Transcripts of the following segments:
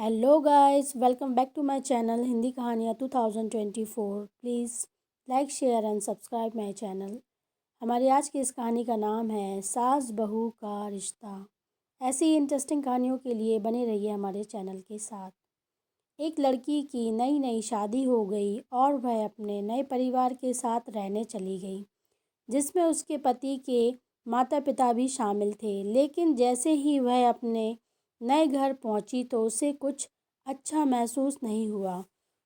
Hello guys, welcome back to my channel Hindi कहानियाँ 2024। Please like share and subscribe my channel. हमारी आज की इस कहानी का नाम है सास बहू का रिश्ता। ऐसी ही इंटरेस्टिंग कहानियों के लिए बने रहिए हमारे चैनल के साथ। एक लड़की की नई नई शादी हो गई और वह अपने नए परिवार के साथ रहने चली गई, जिसमें उसके पति के माता पिता भी शामिल थे। लेकिन जैसे ही वह अपने नए घर पहुंची तो उसे कुछ अच्छा महसूस नहीं हुआ,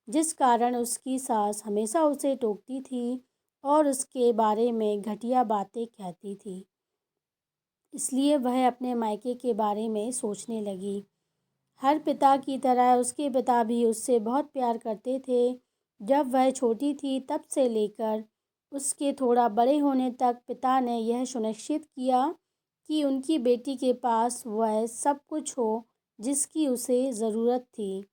जिस कारण उसकी सास हमेशा उसे टोकती थी और उसके बारे में घटिया बातें कहती थी। इसलिए वह अपने मायके के बारे में सोचने लगी। हर पिता की तरह उसके पिता भी उससे बहुत प्यार करते थे। जब वह छोटी थी तब से लेकर उसके थोड़ा बड़े होने तक पिता ने यह सुनिश्चित किया कि उनकी बेटी के पास वह सब कुछ हो जिसकी उसे ज़रूरत थी,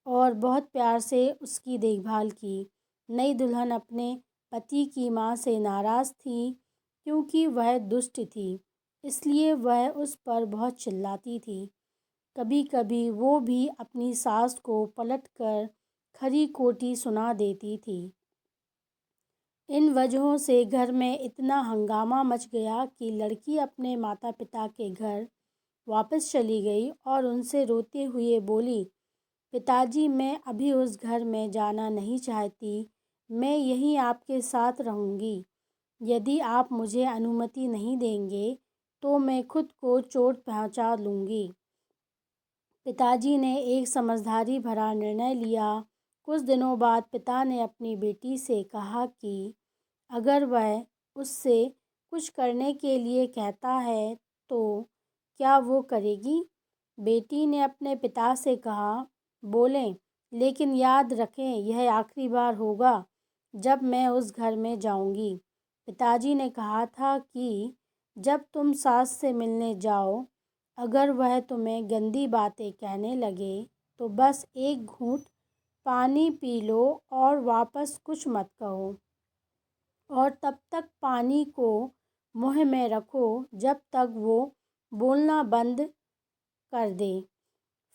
और बहुत प्यार से उसकी देखभाल की। नई दुल्हन अपने पति की मां से नाराज़ थी क्योंकि वह दुष्ट थी, इसलिए वह उस पर बहुत चिल्लाती थी। कभी कभी वो भी अपनी सास को पलटकर खरी खोटी सुना देती थी। इन वजहों से घर में इतना हंगामा मच गया कि लड़की अपने माता पिता के घर वापस चली गई और उनसे रोते हुए बोली, पिताजी, मैं अभी उस घर में जाना नहीं चाहती। मैं यहीं आपके साथ रहूँगी। यदि आप मुझे अनुमति नहीं देंगे तो मैं खुद को चोट पहुँचा लूँगी। पिताजी ने एक समझदारी भरा निर्णय लिया। कुछ दिनों बाद पिता ने अपनी बेटी से कहा कि अगर वह उससे कुछ करने के लिए कहता है तो क्या वो करेगी। बेटी ने अपने पिता से कहा, बोलें, लेकिन याद रखें यह आखिरी बार होगा जब मैं उस घर में जाऊंगी। पिताजी ने कहा था कि जब तुम सास से मिलने जाओ, अगर वह तुम्हें गंदी बातें कहने लगे तो बस एक घूंट पानी पी लो और वापस कुछ मत कहो, और तब तक पानी को मुंह में रखो जब तक वो बोलना बंद कर दे।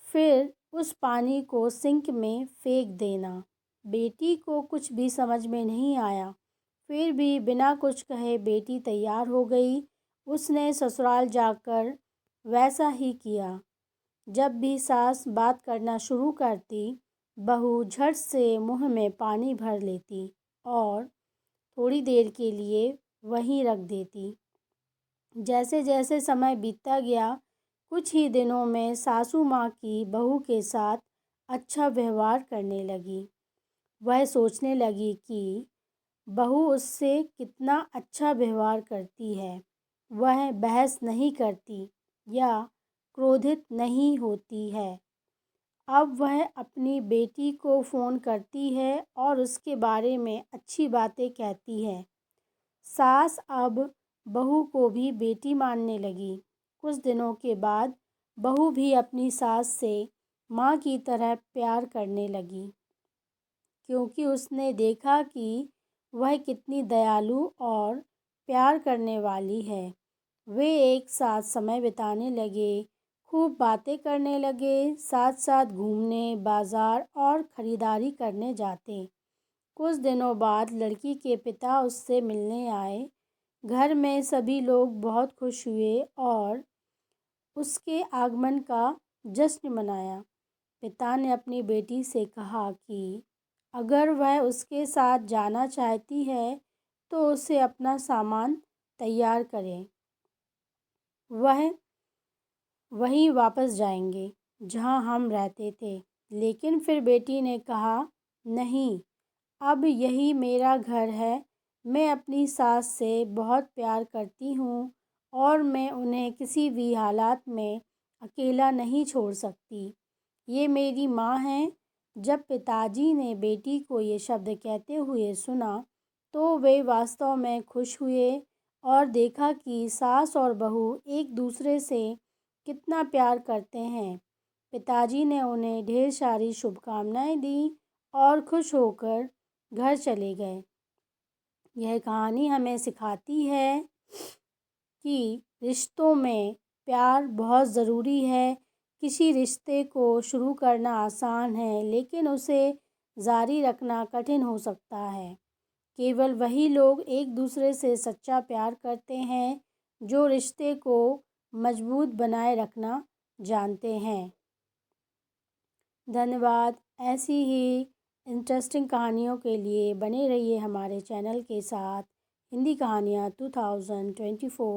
फिर उस पानी को सिंक में फेंक देना। बेटी को कुछ भी समझ में नहीं आया। फिर भी बिना कुछ कहे बेटी तैयार हो गई। उसने ससुराल जाकर वैसा ही किया। जब भी सास बात करना शुरू करती, बहू झट से मुंह में पानी भर लेती और थोड़ी देर के लिए वहीं रख देती। जैसे जैसे समय बीतता गया, कुछ ही दिनों में सासू माँ की बहू के साथ अच्छा व्यवहार करने लगी। वह सोचने लगी कि बहू उससे कितना अच्छा व्यवहार करती है। वह बहस नहीं करती या क्रोधित नहीं होती है। अब वह अपनी बेटी को फ़ोन करती है और उसके बारे में अच्छी बातें कहती है। सास अब बहू को भी बेटी मानने लगी। कुछ दिनों के बाद बहू भी अपनी सास से माँ की तरह प्यार करने लगी, क्योंकि उसने देखा कि वह कितनी दयालु और प्यार करने वाली है। वे एक साथ समय बिताने लगे, खूब बातें करने लगे, साथ साथ घूमने, बाज़ार और ख़रीदारी करने जाते। कुछ दिनों बाद लड़की के पिता उससे मिलने आए। घर में सभी लोग बहुत खुश हुए और उसके आगमन का जश्न मनाया। पिता ने अपनी बेटी से कहा कि अगर वह उसके साथ जाना चाहती है तो उसे अपना सामान तैयार करें। वह वहीं वापस जाएंगे जहां हम रहते थे। लेकिन फिर बेटी ने कहा, नहीं, अब यही मेरा घर है। मैं अपनी सास से बहुत प्यार करती हूँ और मैं उन्हें किसी भी हालात में अकेला नहीं छोड़ सकती। ये मेरी माँ है। जब पिताजी ने बेटी को ये शब्द कहते हुए सुना तो वे वास्तव में खुश हुए और देखा कि सास और बहू एक दूसरे से कितना प्यार करते हैं। पिताजी ने उन्हें ढेर सारी शुभकामनाएं दी और खुश होकर घर चले गए। यह कहानी हमें सिखाती है कि रिश्तों में प्यार बहुत ज़रूरी है, किसी रिश्ते को शुरू करना आसान है, लेकिन उसे जारी रखना कठिन हो सकता है। केवल वही लोग एक दूसरे से सच्चा प्यार करते हैं जो रिश्ते को मजबूत बनाए रखना जानते हैं। धन्यवाद। ऐसी ही इंटरेस्टिंग कहानियों के लिए बने रहिए हमारे चैनल के साथ। हिंदी कहानियाँ 2024।